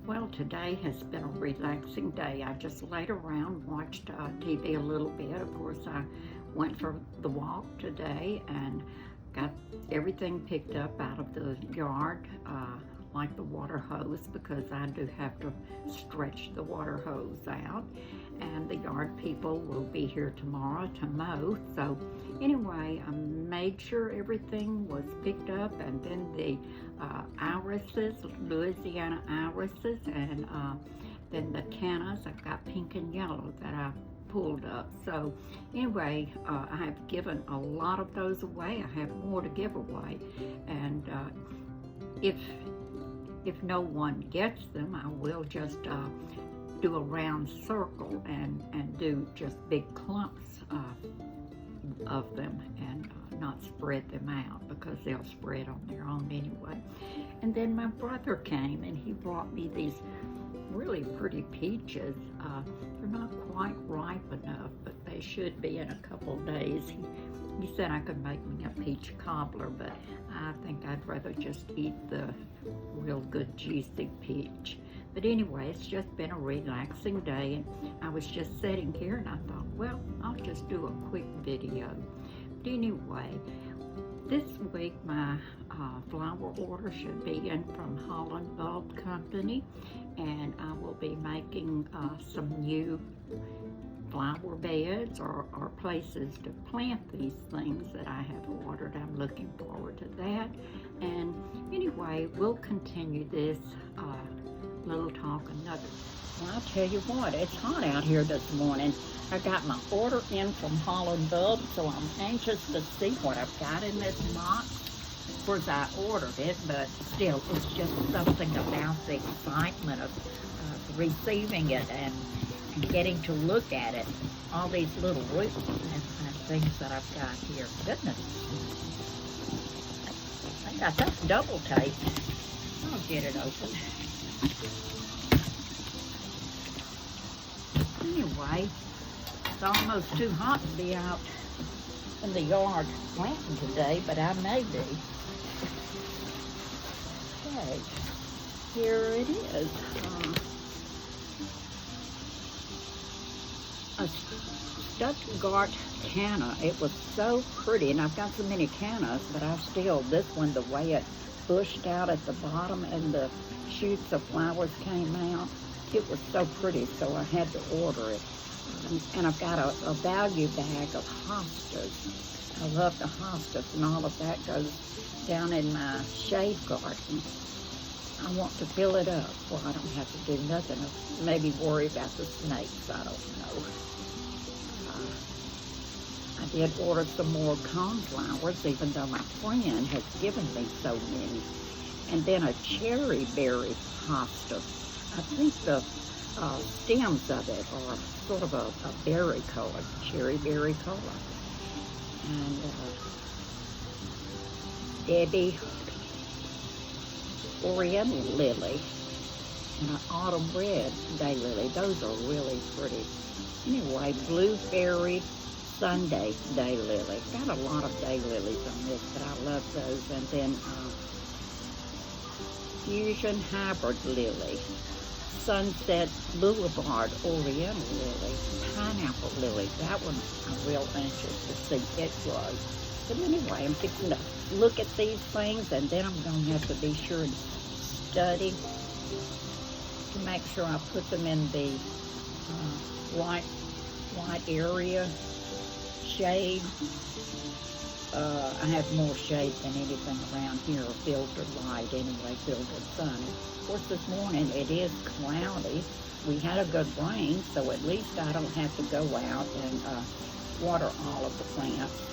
Well, today has been a relaxing day. I just laid around, watched TV a little bit. Of course, I went for the walk today and got everything picked up out of the yard, like the water hose, because I do have to stretch the water hose out. And the yard people will be here tomorrow to mow. So, anyway, I made sure everything was picked up, and then the irises, Louisiana irises, and then the cannas. I've got pink and yellow that I pulled up. So anyway, I have given a lot of those away. I have more to give away, and if no one gets them, I will just do a round circle and do just big clumps of them, and not spread them out, because they'll spread on their own anyway. And then my brother came and he brought me these really pretty peaches. They're not quite ripe enough, but they should be in a couple days. He said I could make me a peach cobbler, but I think I'd rather just eat the real good juicy peach. But anyway, it's just been a relaxing day, and I was just sitting here and I thought, well, I'll just do a quick video. But anyway, this week my flower order should be in from Holland Bulb Company, and I will be making some new flower beds or places to plant these things that I have ordered. I'm looking forward to that. And anyway, we'll continue this little talk another. Well, I'll tell you what, it's hot out here this morning. I got my order in from Holland Bulb, so I'm anxious to see what I've got in this box. Of course, I ordered it, but still, it's just something about the excitement of receiving it and getting to look at it. All these little roots and things that I've got here. Goodness. I got that double tape. I'll get it open. Anyway, it's almost too hot to be out in the yard planting today, but I may be. Okay, here it is. A Stuttgart canna. It was so pretty, and I've got so many cannas, but this one, the way it bushed out at the bottom and the shoots of flowers came out, it was so pretty, so I had to order it. And I've got a value bag of hostas. I love the hostas, and all of that goes down in my shade garden. I want to fill it up, well, I don't have to do nothing. Maybe worry about the snakes, I don't know. I did order some more coneflowers, even though my friend has given me so many. And then a cherry berry hosta. I think the stems of it are sort of a berry color, cherry berry color. And Debbie Oriental lily and an autumn red daylily. Those are really pretty. Anyway, blueberry Sunday daylily. Got a lot of daylilies on this, but I love those. And then fusion hybrid lily, Sunset Boulevard Oriental lily, pineapple lily. That one I'm real anxious to see. It was. But anyway, I'm fixing to look at these things, and then I'm going to have to be sure and study to make sure I put them in the right area, shade. I have more shade than anything around here, filtered light anyway, filtered sun. Of course, this morning it is cloudy. We had a good rain, so at least I don't have to go out and water all of the plants.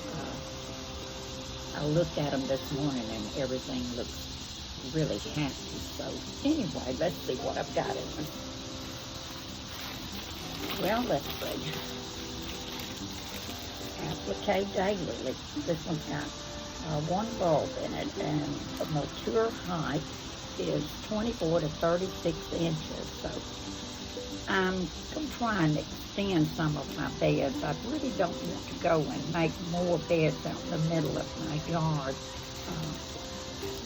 I looked at them this morning and everything looks really happy. So anyway, let's see what I've got in them. Well, let's see. Applique daylily. This one's got one bulb in it, and the mature height is 24 to 36 inches. So I'm going to try and extend some of my beds. I really don't want to go and make more beds out in the middle of my yard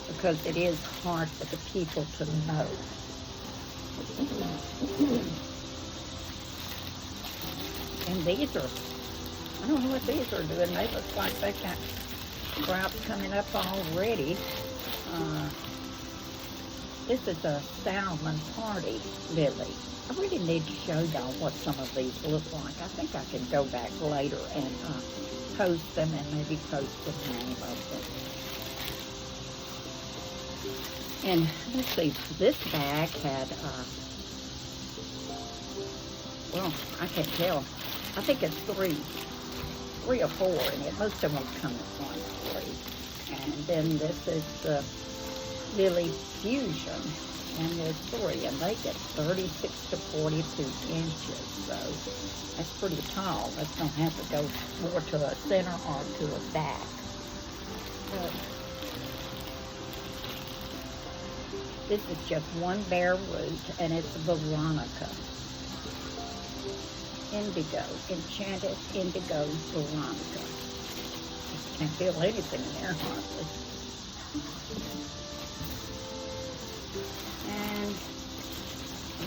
because it is hard for the people to mow. And these are, I don't know what these are doing. They look like they got sprouts coming up already. This is a Salmon Party lily. I really need to show y'all what some of these look like. I think I can go back later and post them and maybe post the name of them. And let's see, this bag had, well, I can't tell. I think it's three or four in it. Most of them come in one or three. And then this is the Lily Fusion, and there's three, and they get 36 to 42 inches, so that's pretty tall. That's going to have to go more to a center or to a back. But this is just one bare root, and it's Veronica. Indigo, Enchanted Indigo Veronica. Can't feel anything in there, hardly. And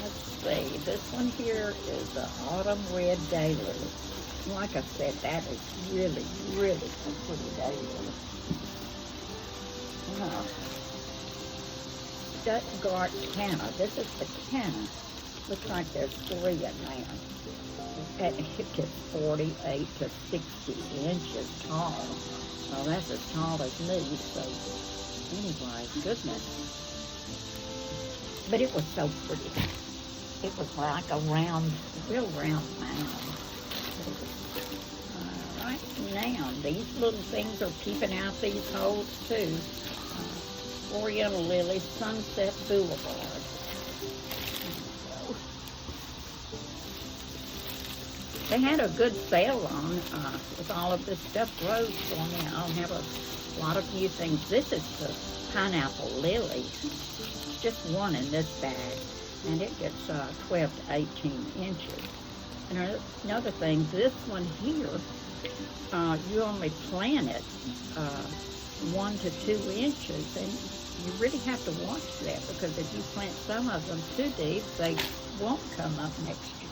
let's see, this one here is the Autumn Red Daylily. Like I said, that is really, really a pretty daylily. Stuttgart Canna. This is the Canna. Looks like there's three in there. And it gets 48 to 60 inches tall. Well, that's as tall as me, so anyway, goodness. But it was so pretty. It was like a round, real round mound. All right, now these little things are peeping out these holes too. Oriental Lily, Sunset Boulevard. They had a good sale on with all of this stuff rose for me. I'll have a lot of new things. This is the Pineapple Lily. Just one in this bag, and it gets 12 to 18 inches. And another thing, this one here, you only plant it 1 to 2 inches, and you really have to watch that, because if you plant some of them too deep, they won't come up next year.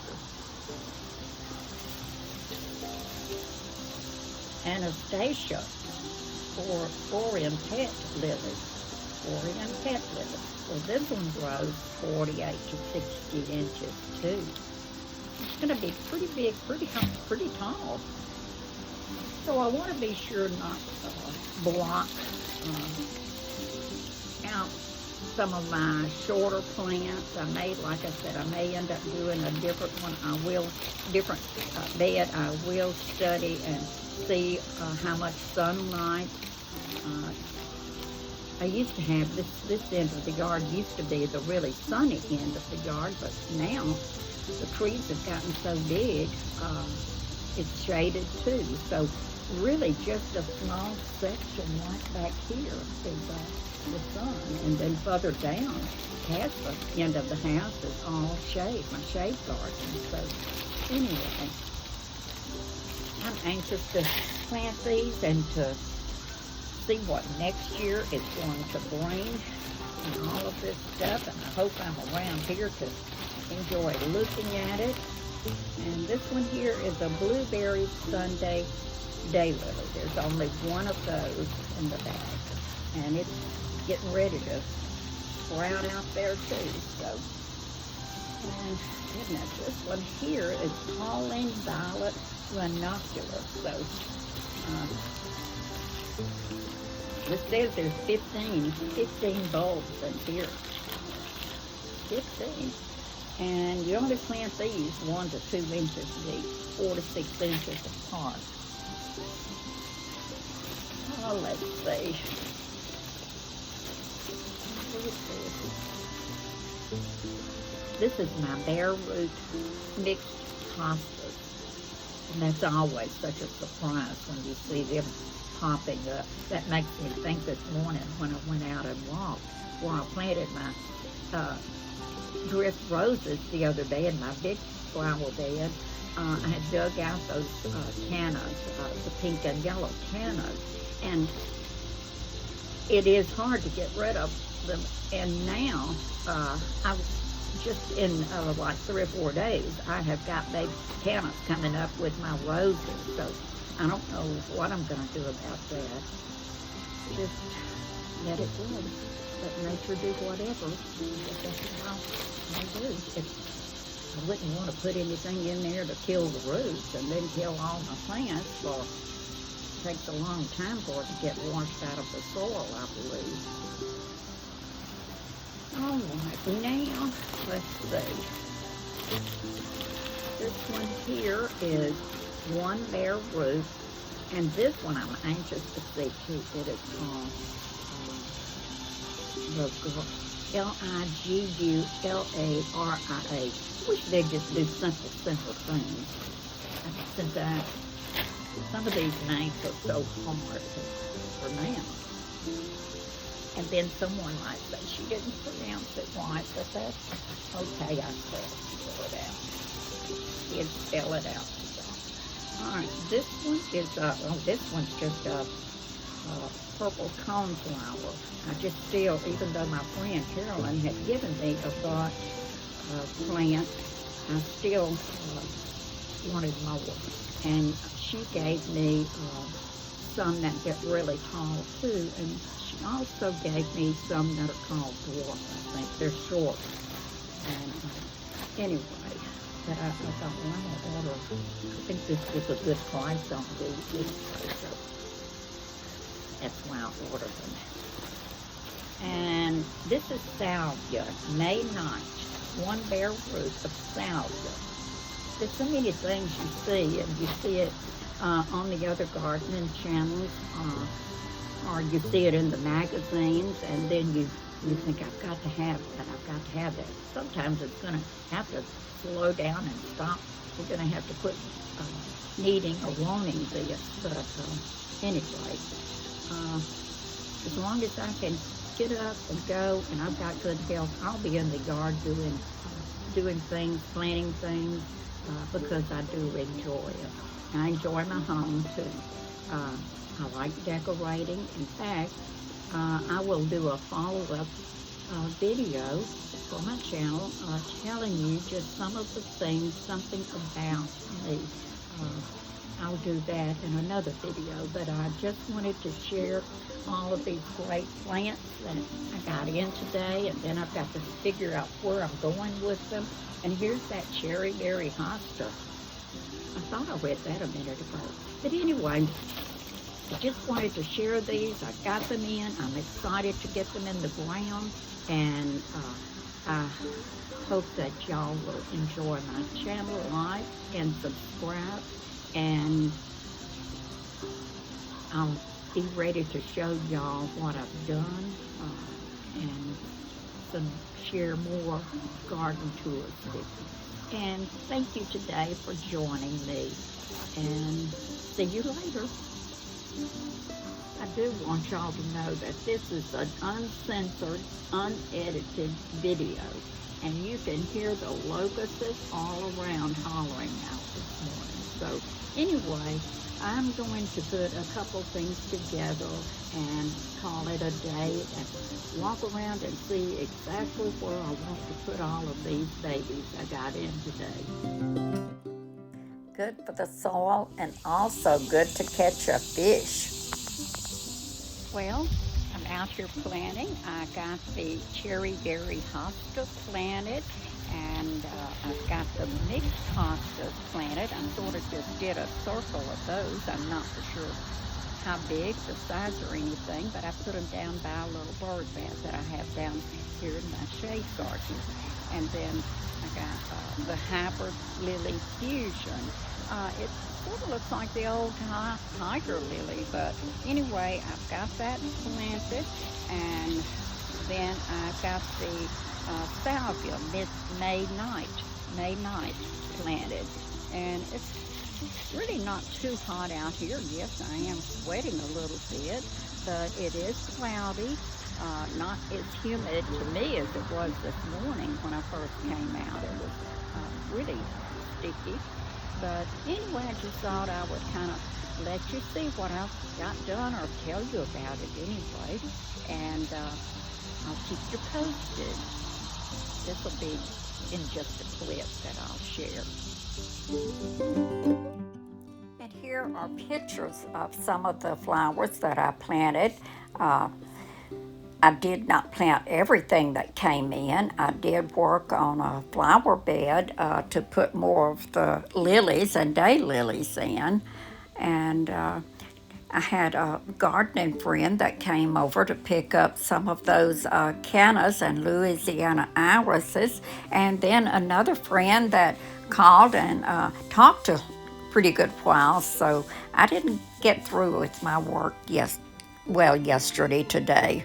Anastasia, or Orion Pet Lily. Orion Pet Lily. Well, this one grows 48 to 60 inches too. It's going to be pretty big, pretty tall. So I want to be sure not to block out some of my shorter plants. I may, like I said, I may end up doing a different one. Different bed. I will study and see how much sunlight. I used to have this end of the yard used to be the really sunny end of the yard, but now the trees have gotten so big, it's shaded too. So really just a small section right back here is the sun. And then further down, past the end of the house is all shade, my shade garden. So anyway, I'm anxious to plant these and to see what next year is going to bring and all of this stuff. And I hope I'm around here to enjoy looking at it. And this one here is a Blueberry Sunday Daylily. There's only one of those in the bag, and it's getting ready to sprout out there too. So, and goodness, this one here is Pauline Violet Ranunculus. So, it says there's 15 bulbs in here. 15. And you only plant these 1 to 2 inches deep, 4 to 6 inches apart. Oh, let's see. This is my bare root mixed hostas. And that's always such a surprise when you see them popping up. That makes me think this morning when I went out and walked, where I planted my drift roses the other day in my big flower bed. I had dug out those cannas, the pink and yellow cannas, and it is hard to get rid of them. And now just in like 3 or 4 days, I have got baby cannas coming up with my roses. So I don't know what I'm going to do about that. Just let it grow. Let nature do whatever. That's what I'll do. I wouldn't want to put anything in there to kill the roots and then kill all my plants. For it takes a long time for it to get washed out of the soil, I believe. All right, now let's see. This one here is one bare root, and this one I'm anxious to see too. It is called Ligularia. Wish they'd just do simple things. Since some of these names are so hard to pronounce. And then someone might say she didn't pronounce it right, but that's okay. I said spell it out. Did spell it out. So. All right, this one is this one's just a purple coneflower. I just still, even though my friend Carolyn had given me a bunch of plants, I still wanted more. And she gave me some that get really tall too, and she also gave me some that are called dwarf. I think they're short. And anyway, but I thought, well, I'm gonna order. I think this was a good price on these. So that's why I ordered them. And this is salvia, May 9th, one bare root of salvia. There's so many things you see, and you see it on the other gardening channels, or you see it in the magazines, and then you think, I've got to have that, I've got to have that. Sometimes it's going to have to slow down and stop. We're going to have to quit needing or wanting this. But anyway, as long as I can get up and go, and I've got good health, I'll be in the yard doing things, planting things, because I do enjoy it. I enjoy my home too. I like decorating. In fact, I will do a follow-up video for my channel telling you just some of the things, something about me. I'll do that in another video, but I just wanted to share all of these great plants that I got in today, and then I've got to figure out where I'm going with them. And here's that cherry berry hosta. I thought I read that a minute ago. But anyway, I just wanted to share these. I got them in. I'm excited to get them in the ground, and I hope that y'all will enjoy my channel, like and subscribe, and I'll be ready to show y'all what I've done and share more garden tours with you. And thank you today for joining me, and see you later. I do want y'all to know that this is an uncensored, unedited video, and you can hear the locusts all around hollering out this morning. So anyway, I'm going to put a couple things together and call it a day and walk around and see exactly where I want to put all of these babies I got in today. Good for the soil and also good to catch a fish. Well, I'm out here planting. I got the cherry berry hosta planted, and I've got the mixed hostas planted. I sort of just did a circle of those. I'm not for sure how big, the size or anything, but I put them down by a little bird bath that I have down here in my shade garden. And then I got the hybrid lily fusion. It sort of looks like the old tiger lily, but anyway, I've got that planted, and then I've got the salvia, May 9th planted, and it's really not too hot out here. Yes, I am sweating a little bit, but it is cloudy, not as humid to me as it was this morning when I first came out. It was really sticky. But anyway, I just thought I would kind of let you see what I've got done, or tell you about it anyway. And I'll keep you posted. this will be in just a clip that I'll share. And here are pictures of some of the flowers that I planted. I did not plant everything that came in. I did work on a flower bed to put more of the lilies and daylilies in. And I had a gardening friend that came over to pick up some of those cannas and Louisiana irises. And then another friend that called and talked to pretty good while. So I didn't get through with my work yesterday, today.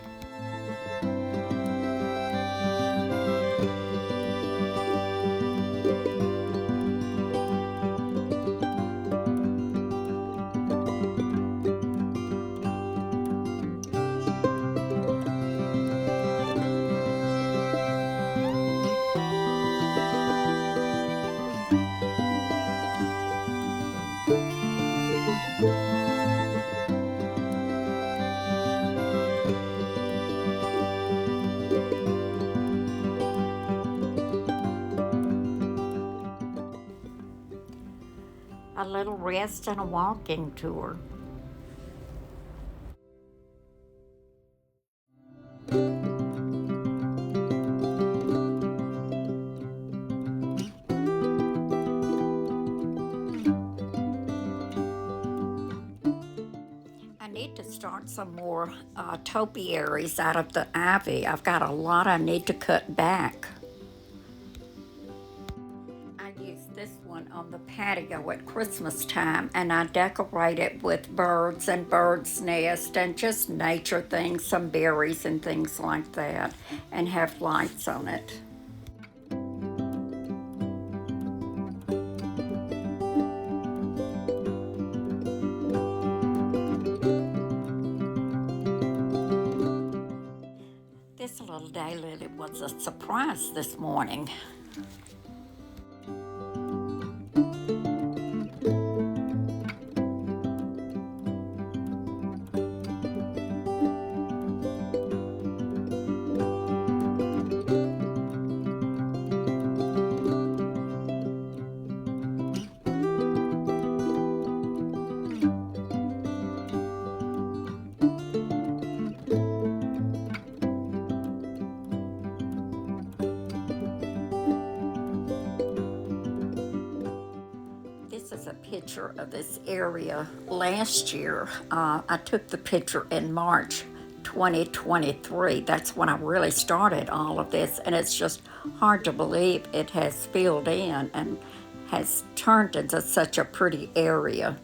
A little rest and a walking tour. I need to start some more topiaries out of the ivy. I've got a lot I need to cut back. I used this one on the patio at Christmas time, and I decorate it with birds and birds' nest and just nature things, some berries and things like that, and have lights on it. This little daylily was a surprise this morning. This is a picture of this area last year. I took the picture in March 2023. That's when I really started all of this, and it's just hard to believe it has filled in and has turned into such a pretty area.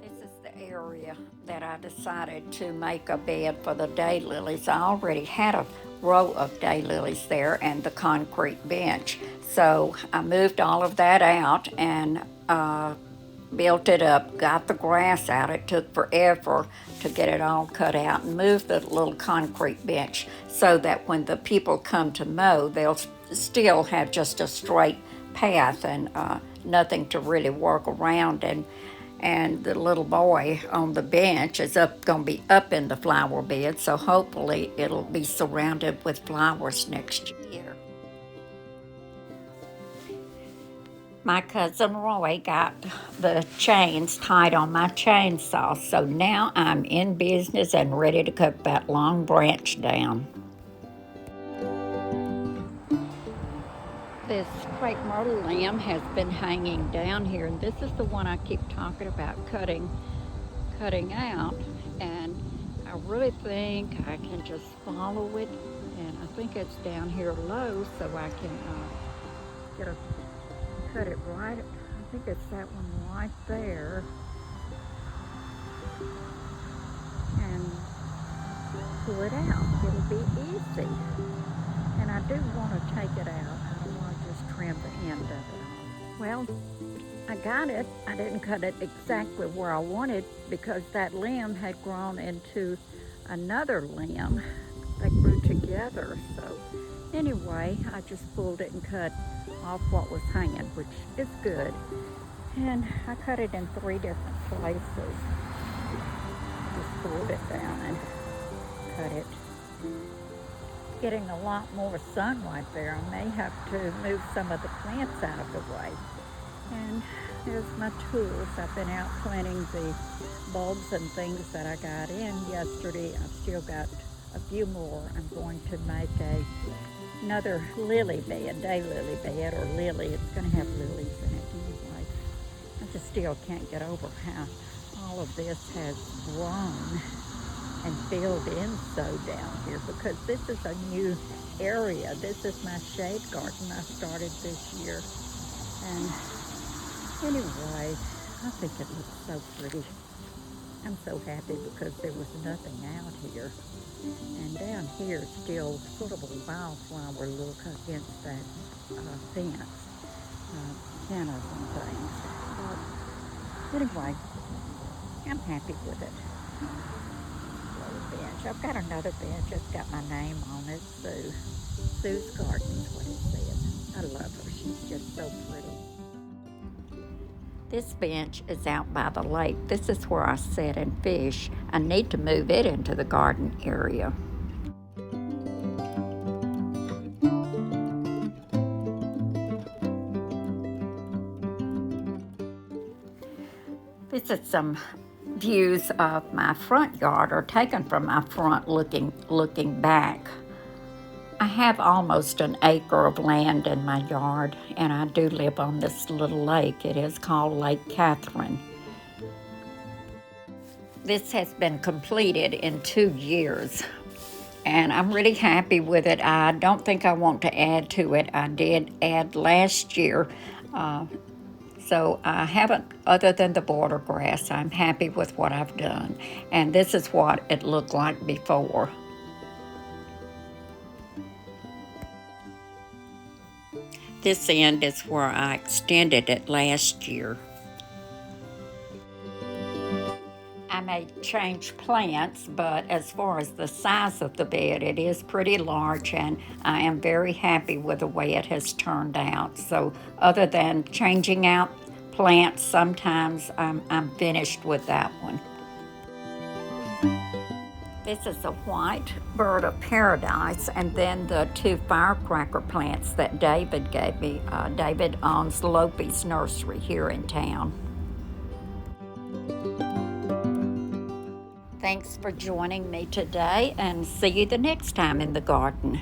This is the area that I decided to make a bed for the daylilies. I already had a row of daylilies there and the concrete bench. So I moved all of that out and built it up, got the grass out. It took forever to get it all cut out and moved the little concrete bench so that when the people come to mow, they'll still have just a straight path and nothing to really work around. And the little boy on the bench is going to be up in the flower bed, so hopefully it'll be surrounded with flowers next year. My cousin Roy got the chains tied on my chainsaw, so now I'm in business and ready to cut that long branch down. This crepe myrtle limb has been hanging down here, and this is the one I keep talking about cutting out, and I really think I can just follow it, and I think it's down here low, so I can cut it right. I think it's that one right there, and pull it out. It'll be easy, and I do want to take it out. Trim the end of it. Well, I got it. I didn't cut it exactly where I wanted because that limb had grown into another limb. They grew together. So anyway, I just pulled it and cut off what was hanging, which is good. And I cut it in 3 different places. Just pulled it down and cut it getting a lot more sunlight there. I may have to move some of the plants out of the way. And here's my tools. I've been out planting the bulbs and things that I got in yesterday. I've still got a few more. I'm going to make another lily bed, daylily bed, or lily. It's going to have lilies in it anyway. I just still can't get over how all of this has grown and filled in so down here, because this is a new area. This is my shade garden I started this year. And anyway, I think it looks so pretty. I'm so happy because there was nothing out here. And down here is still sort of a wildflower look against that fence, cannas and things. But anyway, I'm happy with it. Little bench. I've got another bench. It's got my name on it, Sue. Sue's Garden is what it says. I love her. She's just so pretty. This bench is out by the lake. This is where I sit and fish. I need to move it into the garden area. This is some views of my front yard, or taken from my front looking back. I have almost an acre of land in my yard, and I do live on this little lake. It is called Lake Catherine. This has been completed in 2 years, and I'm really happy with it. I don't think I want to add to it. I did add last year, so I haven't, other than the border grass. I'm happy with what I've done, and this is what it looked like before. This end is where I extended it last year. I may change plants, but as far as the size of the bed, it is pretty large, and I am very happy with the way it has turned out. So other than changing out plants sometimes, I'm finished with that one. This is a white bird of paradise, and then the 2 firecracker plants that David gave me. David owns Lope's Nursery here in town. Thanks for joining me today, and see you the next time in the garden.